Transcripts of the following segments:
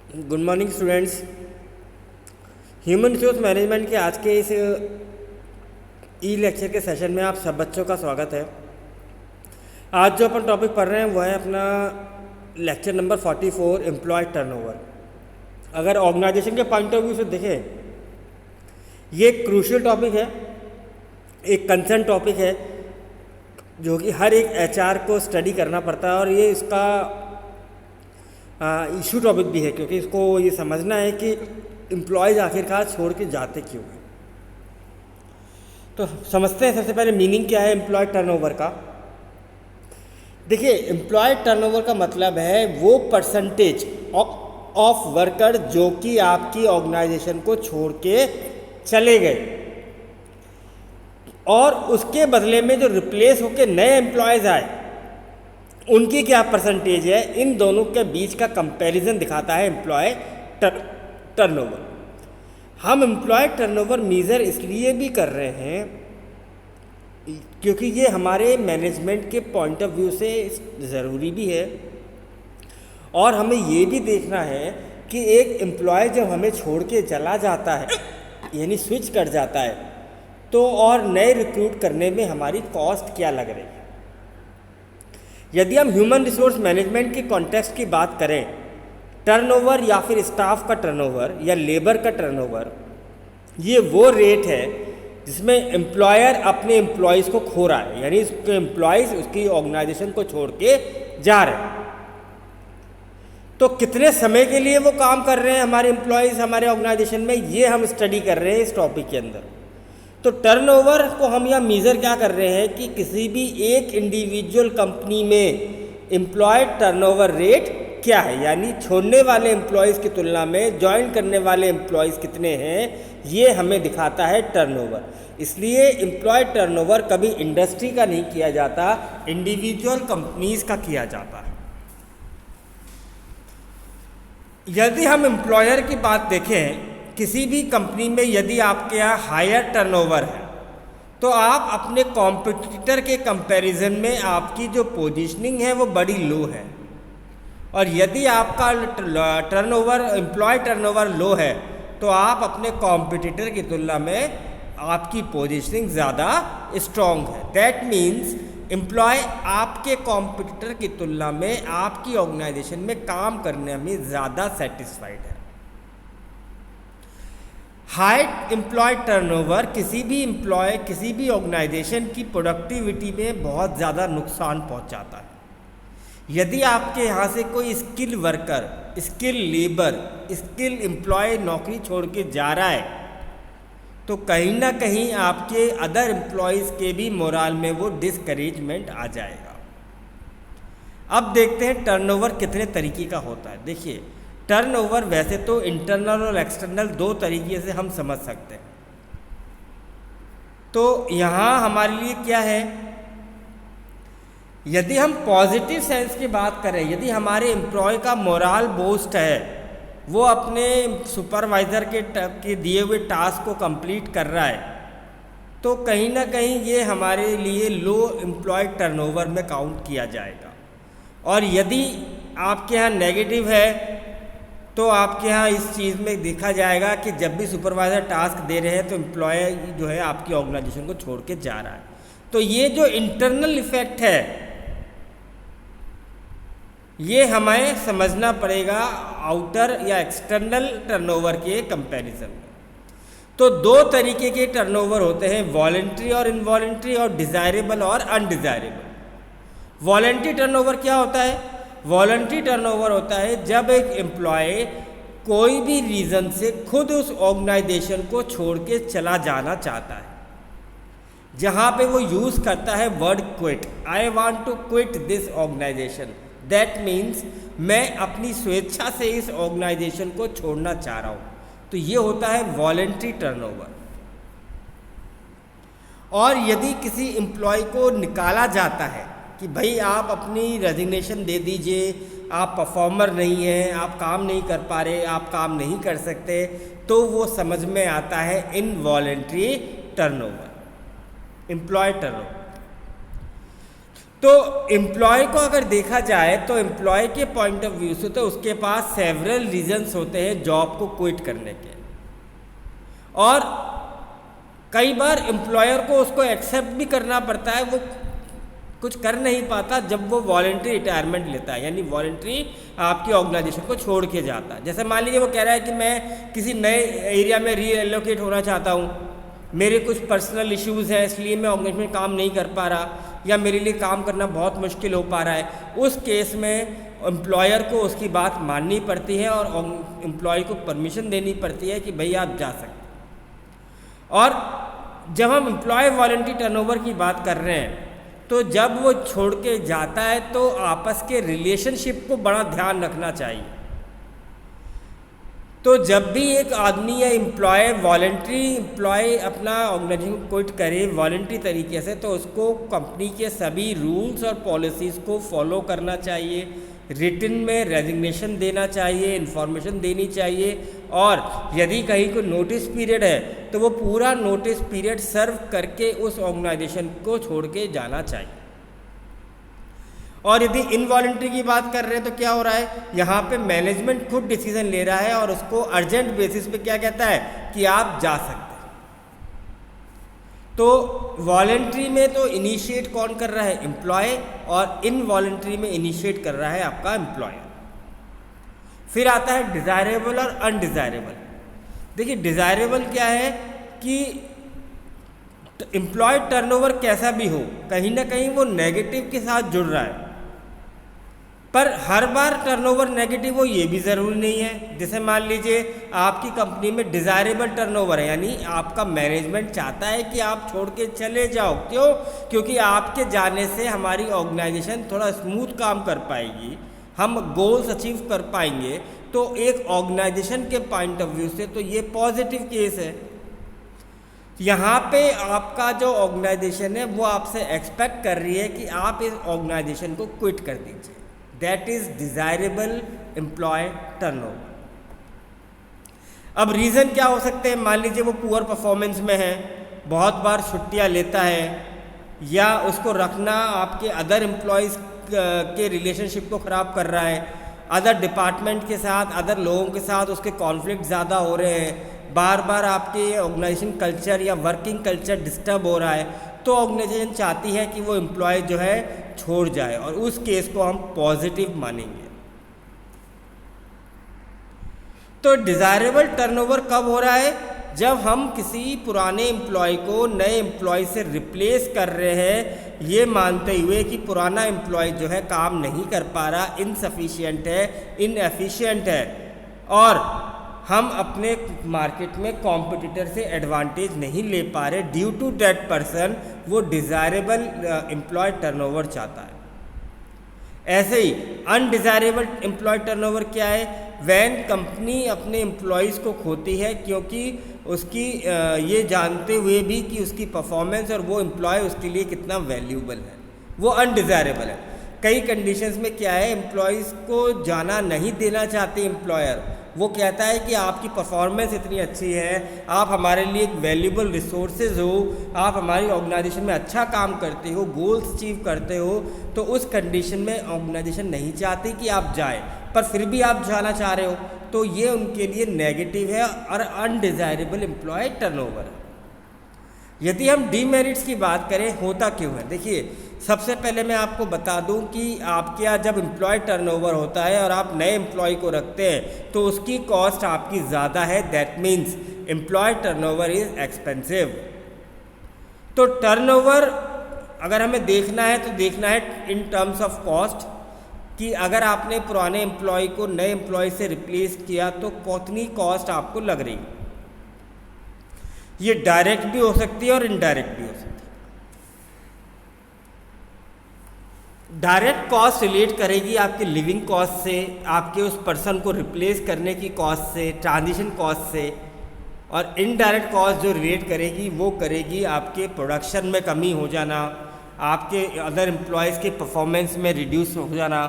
Good morning students. Human resource management के आज के इस ई लेक्चर के सेशन में आप सब बच्चों का स्वागत है। आज जो अपन टॉपिक पढ़ रहे हैं वो है अपना लेक्चर नंबर 44 एम्प्लॉय टर्नओवर। अगर ऑर्गेनाइजेशन के पॉइंट ऑफ व्यू से देखें, ये एक क्रूशियल टॉपिक है, एक कंसर्न टॉपिक है जो कि हर एक एचआर को स्टडी करना पड़ता है और ये इसका इशू टॉपिक भी है, क्योंकि इसको ये समझना है कि एम्प्लॉयज़ आखिरकार छोड़ के जाते क्यों हैं। तो समझते हैं सबसे पहले मीनिंग क्या है एम्प्लॉय टर्नओवर का। देखिए, एम्प्लॉय टर्नओवर का मतलब है वो परसेंटेज ऑफ वर्कर जो कि आपकी ऑर्गेनाइजेशन को छोड़ के चले गए और उसके बदले में जो रिप्लेस होकर नए एम्प्लॉयज़ आए उनकी क्या परसेंटेज है, इन दोनों के बीच का कंपैरिजन दिखाता है एम्प्लॉय टर्नओवर। हम एम्प्लॉय टर्नओवर मेज़र इसलिए भी कर रहे हैं क्योंकि ये हमारे मैनेजमेंट के पॉइंट ऑफ व्यू से ज़रूरी भी है और हमें ये भी देखना है कि एक एम्प्लॉय जब हमें छोड़ के चला जाता है यानी स्विच कर जाता है तो और नए रिक्रूट करने में हमारी कॉस्ट क्या लग रही है। यदि हम ह्यूमन रिसोर्स मैनेजमेंट के कॉन्टेक्स्ट की बात करें, टर्नओवर या फिर स्टाफ का टर्नओवर या लेबर का टर्नओवर, ये वो रेट है जिसमें एम्प्लॉयर अपने एम्प्लॉयज़ को खो रहा है, यानी उसके एम्प्लॉयज़ उसकी ऑर्गेनाइजेशन को छोड़ के जा रहे हैं। तो कितने समय के लिए वो काम कर रहे हैं हमारे एम्प्लॉयज़ हमारे ऑर्गेनाइजेशन में, ये हम स्टडी कर रहे हैं इस टॉपिक के अंदर। तो टर्नओवर को हम यहाँ मीज़र क्या कर रहे हैं कि किसी भी एक इंडिविजुअल कंपनी में एम्प्लॉय टर्नओवर रेट क्या है, यानी छोड़ने वाले एम्प्लॉयज़ की तुलना में ज्वाइन करने वाले एम्प्लॉयज़ कितने हैं, ये हमें दिखाता है टर्नओवर। इसलिए एम्प्लॉय टर्नओवर कभी इंडस्ट्री का नहीं किया जाता, इंडिविजुअल कंपनीज का किया जाता है। यदि हम एम्प्लॉयर की बात देखें, किसी भी कंपनी में यदि आपके यहाँ हायर टर्नओवर है तो आप अपने कॉम्पिटिटर के कंपैरिजन में आपकी जो पोजीशनिंग है वो बड़ी लो है, और यदि आपका टर्नओवर एम्प्लॉय टर्नओवर लो है तो आप अपने कॉम्पिटिटर की तुलना में आपकी पोजीशनिंग ज़्यादा स्ट्रॉन्ग है। दैट मीन्स एम्प्लॉय आपके कॉम्पिटिटर की तुलना में आपकी ऑर्गेनाइजेशन में काम करने में ज़्यादा सेटिस्फाइड है। हाई एम्प्लॉय टर्नओवर किसी भी ऑर्गेनाइजेशन की प्रोडक्टिविटी में बहुत ज़्यादा नुकसान पहुंचाता है। यदि आपके यहाँ से कोई skill worker, skill labour, skill employ नौकरी छोड़ के जा रहा है तो कहीं ना कहीं आपके अदर एम्प्लॉयज़ के भी मोराल में वो डिस्करेजमेंट आ जाएगा। अब देखते हैं टर्नओवर कितने तरीके का होता है। देखिए, टर्नओवर वैसे तो इंटरनल और एक्सटर्नल दो तरीके से हम समझ सकते हैं। तो यहाँ हमारे लिए क्या है, यदि हम पॉजिटिव सेंस की बात करें, यदि हमारे एम्प्लॉय का मोराल बूस्ट है, वो अपने सुपरवाइज़र के दिए हुए टास्क को कंप्लीट कर रहा है, तो कहीं ना कहीं ये हमारे लिए लो एम्प्लॉय टर्नओवर में काउंट किया जाएगा। और यदि आपके यहाँ नेगेटिव है तो आपके यहाँ इस चीज़ में देखा जाएगा कि जब भी सुपरवाइज़र टास्क दे रहे हैं तो एम्प्लॉय जो है आपकी ऑर्गेनाइजेशन को छोड़ के जा रहा है। तो ये जो इंटरनल इफेक्ट है ये हमें समझना पड़ेगा आउटर या एक्सटर्नल टर्नओवर के कंपैरिजन में। तो दो तरीके के टर्नओवर होते हैं, वॉलंटरी और इनवॉलंटरी, और डिज़ायरेबल और अनडिज़ायरेबल। वॉलंटरी टर्नओवर क्या होता है? वॉलंटरी टर्नओवर होता है जब एक एम्प्लॉय कोई भी रीज़न से खुद उस ऑर्गेनाइजेशन को छोड़ के चला जाना चाहता है, जहाँ पे वो यूज़ करता है word quit, I want to quit this organisation. That means मैं अपनी स्वेच्छा से इस ऑर्गेनाइजेशन को छोड़ना चाह रहा हूँ। तो ये होता है वॉलंटरी टर्नओवर। और यदि किसी एम्प्लॉय को निकाला जाता है कि भाई आप अपनी रेजिग्नेशन दे दीजिए, आप परफॉर्मर नहीं हैं, आप काम नहीं कर पा रहे, आप काम नहीं कर सकते, तो वो समझ में आता है इनवॉलंटरी टर्नओवर, एम्प्लॉय टर्नओवर। तो एम्प्लॉय को अगर देखा जाए तो एम्प्लॉय के पॉइंट ऑफ व्यू से तो उसके पास सेवरल रीजंस होते हैं जॉब को क्विट करने के, और कई बार एम्प्लॉयर को उसको एक्सेप्ट भी करना पड़ता है, वो कुछ कर नहीं पाता जब वो वॉलंटरी रिटायरमेंट लेता है, यानी वॉलंटरी आपकी ऑर्गेनाइजेशन को छोड़ के जाता है। जैसे मान लीजिए वो कह रहा है कि मैं किसी नए एरिया में रीएलोकेट होना चाहता हूँ, मेरे कुछ पर्सनल इश्यूज़ हैं इसलिए मैं ऑर्गेनाइजेशन में काम नहीं कर पा रहा, या मेरे लिए काम करना बहुत मुश्किल हो पा रहा है। उस केस में एम्प्लॉयर को उसकी बात माननी पड़ती है और एम्प्लॉय को परमिशन देनी पड़ती है कि भाई आप जा सकते। और जब हम एम्प्लॉय वॉलंटरी टर्नओवर की बात कर रहे हैं तो जब वो छोड़ के जाता है तो आपस के रिलेशनशिप को बड़ा ध्यान रखना चाहिए। तो जब भी एक आदमी या एम्प्लॉय वॉलंटरी एम्प्लॉय अपना ऑर्गेनाइजेशन क्विट करे वॉलंटरी तरीके से, तो उसको कंपनी के सभी रूल्स और पॉलिसीज़ को फॉलो करना चाहिए, रिटन में रेजिग्नेशन देना चाहिए, इन्फॉर्मेशन देनी चाहिए, और यदि कहीं कोई नोटिस पीरियड है तो वो पूरा नोटिस पीरियड सर्व करके उस ऑर्गेनाइजेशन को छोड़ के जाना चाहिए। और यदि इनवॉलंटरी की बात कर रहे हैं तो क्या हो रहा है, यहाँ पे मैनेजमेंट खुद डिसीजन ले रहा है और उसको अर्जेंट बेसिस पे क्या कहता है कि आप जा सकते हैं। तो वॉलंटरी में तो इनिशिएट कौन कर रहा है, एम्प्लॉय, और इनवॉलंटरी में इनिशिएट कर रहा है आपका एम्प्लॉयर। फिर आता है डिज़ायरेबल और अनडिज़ायरेबल। देखिए डिज़ायरेबल क्या है कि एम्प्लॉय टर्नओवर कैसा भी हो, कहीं ना कहीं वो नेगेटिव के साथ जुड़ रहा है, पर हर बार टर्नओवर नेगेटिव हो ये भी ज़रूरी नहीं है। जैसे मान लीजिए आपकी कंपनी में डिज़ायरेबल टर्नओवर है, यानी आपका मैनेजमेंट चाहता है कि आप छोड़ के चले जाओ। क्यों? क्योंकि आपके जाने से हमारी ऑर्गेनाइजेशन थोड़ा स्मूथ काम कर पाएगी, हम गोल्स अचीव कर पाएंगे। तो एक ऑर्गेनाइजेशन के पॉइंट ऑफ व्यू से तो ये पॉजिटिव केस है। यहाँ पे आपका जो ऑर्गेनाइजेशन है वो आपसे एक्सपेक्ट कर रही है कि आप इस ऑर्गेनाइजेशन को क्विट कर दीजिए। That is desirable employ turnover. अब रीज़न क्या हो सकते हैं, मान लीजिए वो पुअर परफॉर्मेंस में है, बहुत बार छुट्टियाँ लेता है, या उसको रखना आपके अदर एम्प्लॉयज़ के रिलेशनशिप को ख़राब कर रहा है, अदर डिपार्टमेंट के साथ, अदर लोगों के साथ उसके कॉन्फ्लिक्ट ज़्यादा हो रहे हैं, बार बार आपके ऑर्गेनाइजेशन कल्चर या वर्किंग कल्चर डिस्टर्ब हो रहा है, तो ऑर्गेनाइजेशन चाहती है कि वो एम्प्लॉय जो है छोड़ जाए, और उस केस को हम पॉजिटिव मानेंगे। तो डिज़ायरेबल टर्नओवर कब हो रहा है, जब हम किसी पुराने एम्प्लॉय को नए एम्प्लॉय से रिप्लेस कर रहे हैं ये मानते हुए कि पुराना एम्प्लॉय जो है काम नहीं कर पा रहा, इनसफिशिएंट है, इनएफिशिएंट है, और हम अपने मार्केट में कॉम्पिटिटर से एडवांटेज नहीं ले पा रहे, ड्यू टू दैट पर्सन वो डिज़ायरेबल एम्प्लॉय टर्नओवर चाहता है। ऐसे ही अनडिज़ायरेबल एम्प्लॉय टर्नओवर क्या है, वैन कंपनी अपने एम्प्लॉयज़ को खोती है क्योंकि उसकी ये जानते हुए भी कि उसकी परफॉर्मेंस और वो एम्प्लॉय उसके लिए कितना वैल्यूबल है, वो अनडिज़ायरेबल है। कई कंडीशंस में क्या है, एम्प्लॉयज़ को जाना नहीं देना चाहते एम्प्लॉयर, वो कहता है कि आपकी परफॉर्मेंस इतनी अच्छी है, आप हमारे लिए एक वैल्यूबल रिसोर्सेज हो, आप हमारी ऑर्गेनाइजेशन में अच्छा काम करते हो, गोल्स अचीव करते हो, तो उस कंडीशन में ऑर्गेनाइजेशन नहीं चाहती कि आप जाएं, पर फिर भी आप जाना चाह रहे हो, तो ये उनके लिए नेगेटिव है और अनडिज़ायरेबल एम्प्लॉय टर्नओवर है। यदि हम डीमेरिट्स की बात करें, होता क्यों है, देखिए सबसे पहले मैं आपको बता दूं कि आपके यहाँ जब एम्प्लॉय टर्नओवर होता है और आप नए एम्प्लॉय को रखते हैं तो उसकी कॉस्ट आपकी ज़्यादा है, that means employ turnover is expensive. तो टर्नओवर अगर हमें देखना है तो देखना है इन टर्म्स ऑफ कॉस्ट, कि अगर आपने पुराने एम्प्लॉय को नए एम्प्लॉय से रिप्लेस किया तो कितनी कॉस्ट आपको लग रही। ये डायरेक्ट भी हो सकती है और इनडायरेक्ट भी हो सकती है। डायरेक्ट कॉस्ट रिलेट करेगी आपके लिविंग कॉस्ट से, आपके उस पर्सन को रिप्लेस करने की कॉस्ट से, ट्रांजिशन कॉस्ट से, और इनडायरेक्ट कॉस्ट जो रिलेट करेगी वो करेगी आपके प्रोडक्शन में कमी हो जाना, आपके अदर एम्प्लॉयज़ के परफॉर्मेंस में रिड्यूस हो जाना,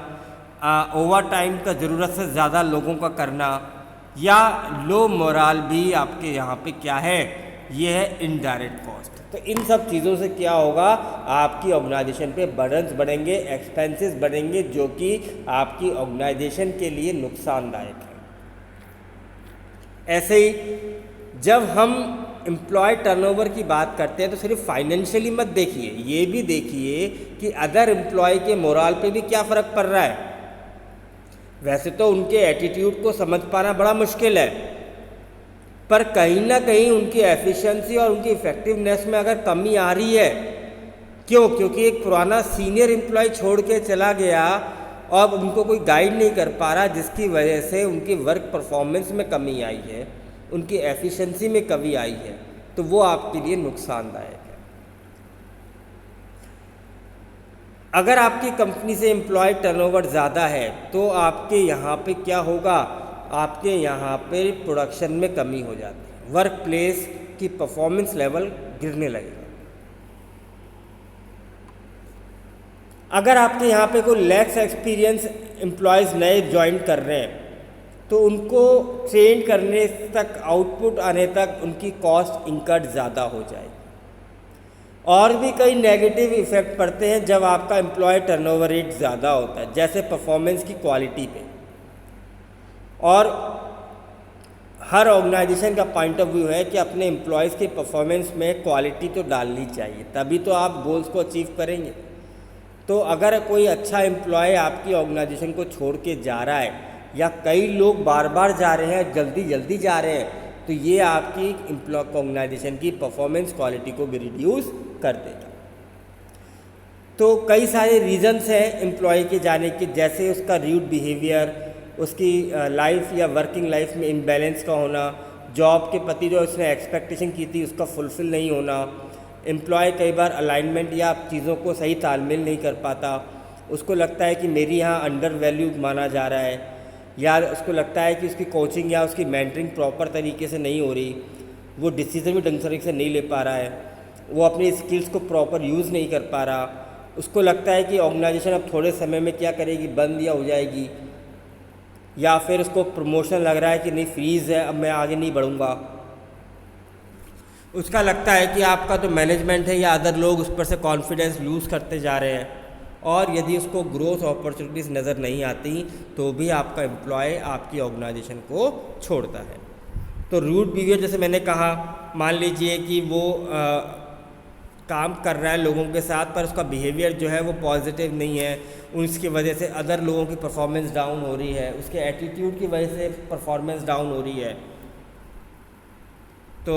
ओवर टाइम का ज़रूरत से ज़्यादा लोगों का करना, या लो मोराल भी आपके यहाँ पे क्या है, ये है इनडायरेक्ट कॉस्ट। तो इन सब चीज़ों से क्या होगा, आपकी ऑर्गेनाइजेशन पे बर्डन्स बढ़ेंगे, एक्सपेंसेस बढ़ेंगे, जो कि आपकी ऑर्गेनाइजेशन के लिए नुकसानदायक है। ऐसे ही जब हम एम्प्लॉय टर्नओवर की बात करते हैं तो सिर्फ फाइनेंशियली मत देखिए, ये भी देखिए कि अदर एम्प्लॉय के मोराल पे भी क्या फ़र्क पड़ रहा है। वैसे तो उनके एटीट्यूड को समझ पाना बड़ा मुश्किल है, पर कहीं ना कहीं उनकी एफिशिएंसी और उनकी इफ़ेक्टिवनेस में अगर कमी आ रही है, क्यों? क्योंकि एक पुराना सीनियर एम्प्लॉय छोड़ के चला गया और उनको कोई गाइड नहीं कर पा रहा, जिसकी वजह से उनकी वर्क परफॉर्मेंस में कमी आई है, उनकी एफिशिएंसी में कमी आई है, तो वो आपके लिए नुकसानदायक है। अगर आपकी कंपनी से एम्प्लॉय टर्नओवर ज़्यादा है तो आपके यहाँ पे क्या होगा, आपके यहाँ पे प्रोडक्शन में कमी हो जाती है, वर्क प्लेस की परफॉर्मेंस लेवल गिरने लगेगा। अगर आपके यहाँ पे कोई लैक्स एक्सपीरियंस एम्प्लॉयज़ नए ज्वाइन कर रहे हैं तो उनको ट्रेन करने तक, आउटपुट आने तक उनकी कॉस्ट इंकर्ड ज़्यादा हो जाएगी। और भी कई नेगेटिव इफ़ेक्ट पड़ते हैं जब आपका एम्प्लॉय टर्नओवर रेट ज़्यादा होता है, जैसे परफॉर्मेंस की क्वालिटी पे। और हर ऑर्गेनाइजेशन का पॉइंट ऑफ व्यू है कि अपने एम्प्लॉयज़ के परफॉर्मेंस में क्वालिटी तो डालनी चाहिए, तभी तो आप गोल्स को अचीव करेंगे। तो अगर कोई अच्छा एम्प्लॉय आपकी ऑर्गेनाइजेशन को छोड़ के जा रहा है, या कई लोग बार बार जा रहे हैं, जल्दी जल्दी जा रहे हैं, तो ये आपकी एम्प्लॉय ऑर्गेनाइजेशन की परफॉर्मेंस क्वालिटी को भी रिड्यूस कर देगा। तो कई सारे रीजंस हैं एम्प्लॉय के जाने के, जैसे उसका रूड बिहेवियर, उसकी लाइफ या वर्किंग लाइफ में इम्बैलेंस का होना, जॉब के प्रति जो उसने एक्सपेक्टेशन की थी उसका फुलफ़िल नहीं होना, एम्प्लॉय कई बार अलाइनमेंट या चीज़ों को सही तालमेल नहीं कर पाता, उसको लगता है कि मेरी यहाँ अंडर वैल्यू माना जा रहा है, या उसको लगता है कि उसकी कोचिंग या उसकी मेंटरिंग प्रॉपर तरीके से नहीं हो रही, वो डिसीजन भी ढंग तरीके से नहीं ले पा रहा है, वो अपनी स्किल्स को प्रॉपर यूज़ नहीं कर पा रहा, उसको लगता है कि ऑर्गेनाइजेशन अब थोड़े समय में क्या करेगी, बंद या हो जाएगी, या फिर उसको प्रमोशन लग रहा है कि नहीं फ्रीज़ है, अब मैं आगे नहीं बढ़ूँगा। उसका लगता है कि आपका तो मैनेजमेंट है या अदर लोग उस पर से कॉन्फिडेंस लूज़ करते जा रहे हैं, और यदि उसको ग्रोथ अपॉर्चुनिटीज़ नज़र नहीं आती तो भी आपका एम्प्लॉय आपकी ऑर्गेनाइजेशन को छोड़ता है। तो रूड बिहेवियर, जैसे मैंने कहा, मान लीजिए कि वो काम कर रहा है लोगों के साथ, पर उसका बिहेवियर जो है वो पॉजिटिव नहीं है, उसकी वजह से अदर लोगों की परफॉर्मेंस डाउन हो रही है, उसके एटीट्यूड की वजह से परफॉर्मेंस डाउन हो रही है, तो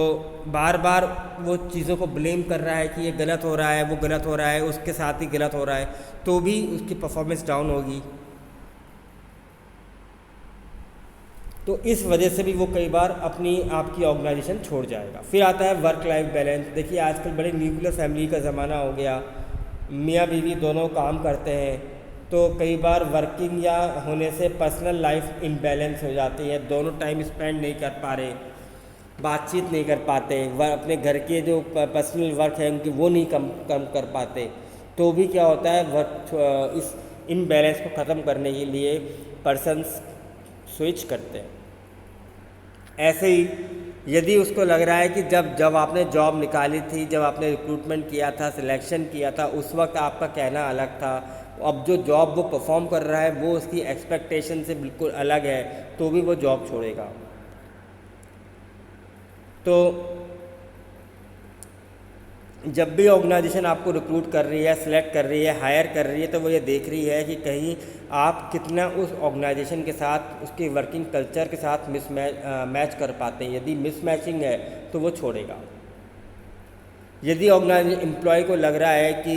बार बार वो चीज़ों को ब्लेम कर रहा है कि ये गलत हो रहा है, वो गलत हो रहा है, उसके साथ ही गलत हो रहा है, तो भी उसकी परफॉर्मेंस डाउन होगी। तो इस वजह से भी वो कई बार अपनी आपकी ऑर्गेनाइजेशन छोड़ जाएगा। फिर आता है वर्क लाइफ बैलेंस। देखिए आजकल बड़े न्यूक्लियर फैमिली का ज़माना हो गया, मियाँ बीवी दोनों काम करते हैं, तो कई बार वर्किंग या होने से पर्सनल लाइफ इम्बैलेंस हो जाती है, दोनों टाइम स्पेंड नहीं कर पा रहे, बातचीत नहीं कर पाते, अपने घर के जो पर्सनल वर्क है उनकी वो नहीं कम कर पाते, तो भी क्या होता है, वर्क इस इम्बैलेंस को ख़त्म करने के लिए पर्सन्स स्विच करते हैं। ऐसे ही यदि उसको लग रहा है कि जब आपने जॉब निकाली थी, जब आपने रिक्रूटमेंट किया था, सिलेक्शन किया था, उस वक्त आपका कहना अलग था, अब जो जॉब वो परफॉर्म कर रहा है वो उसकी एक्सपेक्टेशन से बिल्कुल अलग है, तो भी वो जॉब छोड़ेगा। तो जब भी ऑर्गेनाइजेशन आपको रिक्रूट कर रही है, सिलेक्ट कर रही है, हायर कर रही है, तो वो ये देख रही है कि कहीं आप कितना उस ऑर्गेनाइजेशन के साथ, उसके वर्किंग कल्चर के साथ मैच कर पाते हैं। यदि मिसमैचिंग है तो वो छोड़ेगा। यदि एम्प्लॉय को लग रहा है कि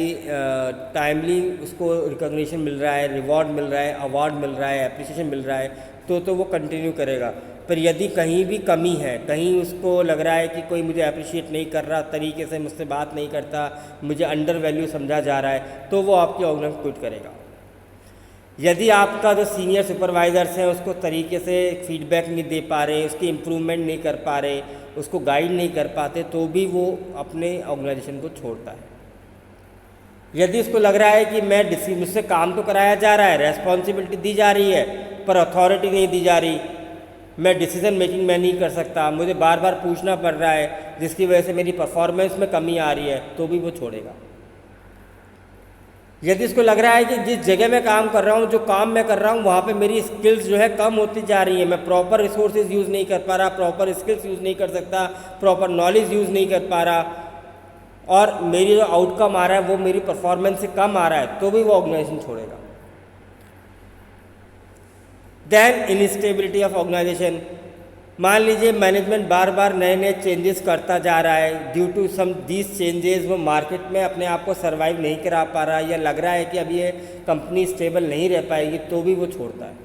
टाइमली उसको रिकॉग्निशन मिल रहा है, रिवॉर्ड मिल रहा है, अवार्ड मिल रहा है, एप्रिसिएशन मिल रहा है, तो वो कंटिन्यू करेगा। पर यदि कहीं भी कमी है, कहीं उसको लग रहा है कि कोई मुझे अप्रिशिएट नहीं कर रहा, तरीके से मुझसे बात नहीं करता, मुझे अंडर वैल्यू समझा जा रहा है, तो वो आपकी ऑर्गेनाइजेशन क्विट करेगा। यदि आपका जो सीनियर सुपरवाइजर्स हैं उसको तरीके से फीडबैक नहीं दे पा रहे, उसकी इम्प्रूवमेंट नहीं कर पा रहे, उसको गाइड नहीं कर पाते, तो भी वो अपने ऑर्गेनाइजेशन को छोड़ता है। यदि उसको लग रहा है कि मुझसे काम तो कराया जा रहा है, रेस्पॉन्सिबिलिटी दी जा रही है, पर अथॉरिटी नहीं दी जा रही, मैं डिसीजन मेकिंग में नहीं कर सकता, मुझे बार बार पूछना पड़ रहा है, जिसकी वजह से मेरी परफॉर्मेंस में कमी आ रही है, तो भी वो छोड़ेगा। यदि इसको लग रहा है कि जिस जगह मैं काम कर रहा हूँ, जो काम मैं कर रहा हूँ, वहाँ पे मेरी स्किल्स जो है कम होती जा रही है, मैं प्रॉपर रिसोर्सेज यूज़ नहीं कर पा रहा, प्रॉपर स्किल्स यूज़ नहीं कर सकता, प्रॉपर नॉलेज यूज़ नहीं कर पा रहा, और मेरी जो आउटकम आ रहा है वो मेरी परफॉर्मेंस से कम आ रहा है, तो भी वो ऑर्गेनाइजेशन छोड़ेगा। Then instability of organisation. मान लीजिए मैनेजमेंट बार बार नए नए चेंजेस करता जा रहा है, due to some these changes वो मार्केट में अपने आप को सर्वाइव नहीं करा पा रहा, या लग रहा है कि अब ये कंपनी स्टेबल नहीं रह पाएगी, तो भी वो छोड़ता है।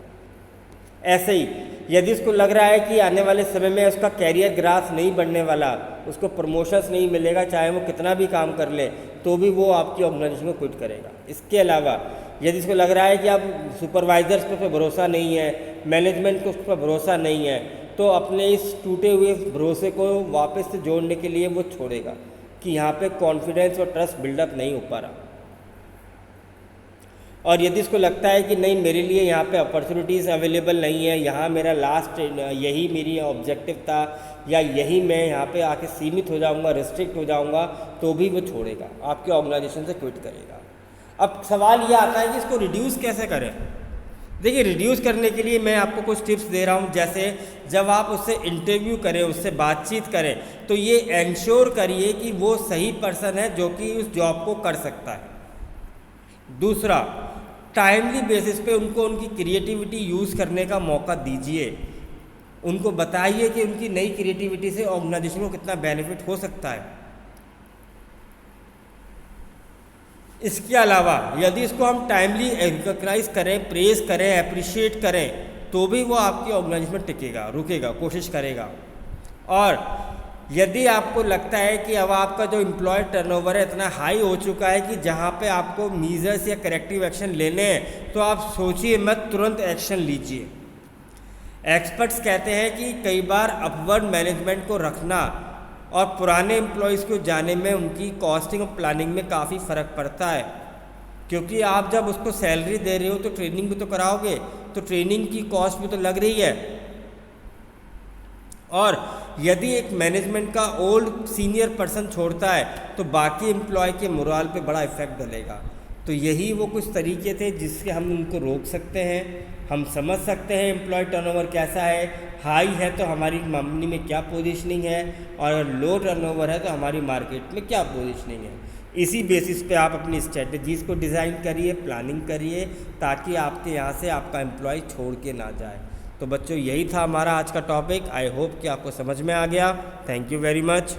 ऐसे ही यदि उसको लग रहा है कि आने वाले समय में उसका कैरियर ग्राफ नहीं बढ़ने वाला, उसको प्रमोशंस नहीं मिलेगा चाहे वो कितना भी काम कर ले, तो भी वो आपकी ऑर्गेनाइजेशन को क्विट करेगा। इसके अलावा यदि इसको लग रहा है कि अब सुपरवाइजर्स पे भरोसा नहीं है, मैनेजमेंट को उस पर भरोसा नहीं है, तो अपने इस टूटे हुए भरोसे को वापस से जोड़ने के लिए वो छोड़ेगा कि यहाँ पे कॉन्फिडेंस और ट्रस्ट बिल्डअप नहीं हो पा रहा। और यदि इसको लगता है कि नहीं, मेरे लिए यहाँ पे अपॉर्चुनिटीज़ अवेलेबल नहीं है, यहाँ मेरा लास्ट यही मेरी ऑब्जेक्टिव था, या यही मैं यहाँ पे आके सीमित हो जाऊँगा, रिस्ट्रिक्ट हो जाऊँगा, तो भी वो छोड़ेगा, आपके ऑर्गेनाइजेशन से क्विट करेगा। अब सवाल ये आता है कि इसको रिड्यूस कैसे करें। देखिए, रिड्यूस करने के लिए मैं आपको कुछ टिप्स दे रहा हूँ। जैसे जब आप उससे इंटरव्यू करें, उससे बातचीत करें, तो ये एंश्योर करिए कि वो सही पर्सन है जो कि उस जॉब को कर सकता है। दूसरा, टाइमली बेसिस पे उनको उनकी क्रिएटिविटी यूज़ करने का मौका दीजिए। उनको बताइए कि उनकी नई क्रिएटिविटी से ऑर्गेनाइजेशन को कितना बेनिफिट हो सकता है। इसके अलावा यदि इसको हम टाइमली रिकॉग्नाइज करें, प्रेज करें, अप्रिशिएट करें, तो भी वो आपकी ऑर्गेनाइजेशन में टिकेगा, रुकेगा, कोशिश करेगा। और यदि आपको लगता है कि अब आपका जो एम्प्लॉय टर्नओवर है इतना हाई हो चुका है कि जहाँ पे आपको मीजर्स या करेक्टिव एक्शन लेने हैं, तो आप सोचिए मत, तुरंत एक्शन लीजिए। एक्सपर्ट्स कहते हैं कि कई बार अपवर्ड मैनेजमेंट को रखना और पुराने एम्प्लॉयज़ को जाने में उनकी कॉस्टिंग और प्लानिंग में काफ़ी फ़र्क पड़ता है, क्योंकि आप जब उसको सैलरी दे रहे हो तो ट्रेनिंग भी तो कराओगे, तो ट्रेनिंग की कॉस्ट भी तो लग रही है। और यदि एक मैनेजमेंट का ओल्ड सीनियर पर्सन छोड़ता है तो बाकी एम्प्लॉय के मोराल पे बड़ा इफेक्ट डलेगा। तो यही वो कुछ तरीके थे जिससे हम उनको रोक सकते हैं। हम समझ सकते हैं एम्प्लॉय टर्नओवर कैसा है, हाई है तो हमारी कंपनी में क्या पोजीशनिंग है, और लो टर्नओवर है तो हमारी मार्केट में क्या पोजीशनिंग है। इसी बेसिस पे आप अपनी स्ट्रेटजीज़ को डिज़ाइन करिए, प्लानिंग करिए, ताकि आपके यहाँ से आपका एम्प्लॉय छोड़ के ना जाए। तो बच्चों, यही था हमारा आज का टॉपिक। आई होप कि आपको समझ में आ गया। Thank you very much.